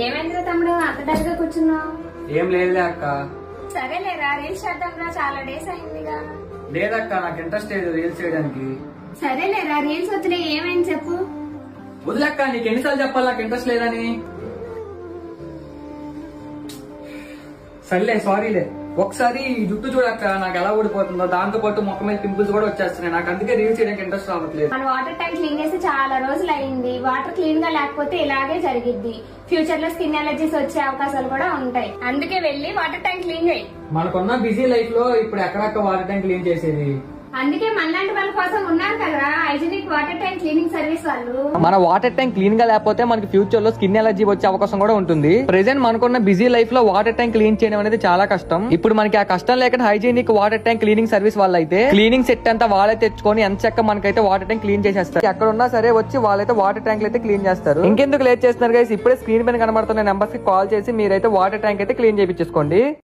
ఏమైందిరా తమ్ముడు అంత డల్గా కూర్చున్నావు? ఏం లేదులే అక్క. సరేలేరా రీల్స్ చేద్దాంరా, చాలా డేస్ అయిందిగా. లేదక్క, నాకు ఇంట్రెస్ట్ లేదు రీల్స్ చేయడానికి. సరేలేరా రీల్స్ వద్దులే, ఏమైంది చెప్పు. వదిలక్క, నీకు ఎన్నిసార్లు చెప్పాలి నాకు ఇంట్రెస్ట్ లేదని. సర్లే సారీలే. ఒకసారి ఈ జుట్టు చూడక్క నాకు ఎలా ఊడిపోతుందో, దాంతో పాటు మొక్క మీద పింపుల్స్ కూడా వచ్చేస్తున్నాయి. నాకు అందుకే రీల్స్ చేయడానికి ఇంట్రెస్ట్ రావట్లేదు. మన వాటర్ ట్యాంక్ క్లీన్ చేసి చాలా రోజులు అయింది. వాటర్ క్లీన్ గా లేకపోతే ఇలాగే జరిగిద్ది. ఫ్యూచర్ లో స్కిన్ అలర్జీస్ వచ్చే అవకాశాలు కూడా ఉంటాయి. అందుకే వెళ్ళి వాటర్ ట్యాంక్ క్లీన్ చేయి. మనకున్న బిజీ లైఫ్ లో ఇప్పుడు ఎక్కడక్క వాటర్ ట్యాంక్ క్లీన్ చేసేది. అందుకే మనలాంటి వాళ్ళ కోసం ఉన్నారు కదా hygienic water tank cleaning service వాళ్ళు. మన వాటర్ ట్యాంక్ క్లీన్ గా లేకపోతే మనకి ఫ్యూచర్ లో స్కిన్ ఎలర్జీ వచ్చే అవకాశం కూడా ఉంటుంది. ప్రెసెంట్ మనకున్న బిజీ లైఫ్ లో వాటర్ ట్యాంక్ క్లీన్ చేయడం అనేది చాలా కష్టం. ఇప్పుడు మనకి ఆ కష్టం లేకుండా hygienic water tank cleaning service వాళ్ళు అయితే క్లీనింగ్ సెట్ అంతా వాళ్ళే తెచ్చుకొని ఎంత చక్క మనకైతే వాటర్ ట్యాంక్ క్లీన్ చేసేస్తారు. ఎక్కడ ఉన్నా సరే వచ్చి వాళ్ళైతే వాటర్ ట్యాంక్ అయితే క్లీన్ చేస్తారు. ఇంకెందుకు లేట్ చేస్తున్నారు గైస్, ఇప్పుడే స్క్రీన్ పైన కనబడుతున్న నెంబర్స్ కి కాల్ చేసి మీరైతే వాటర్ ట్యాంక్ అయితే క్లీన్ చేయించుకోండి.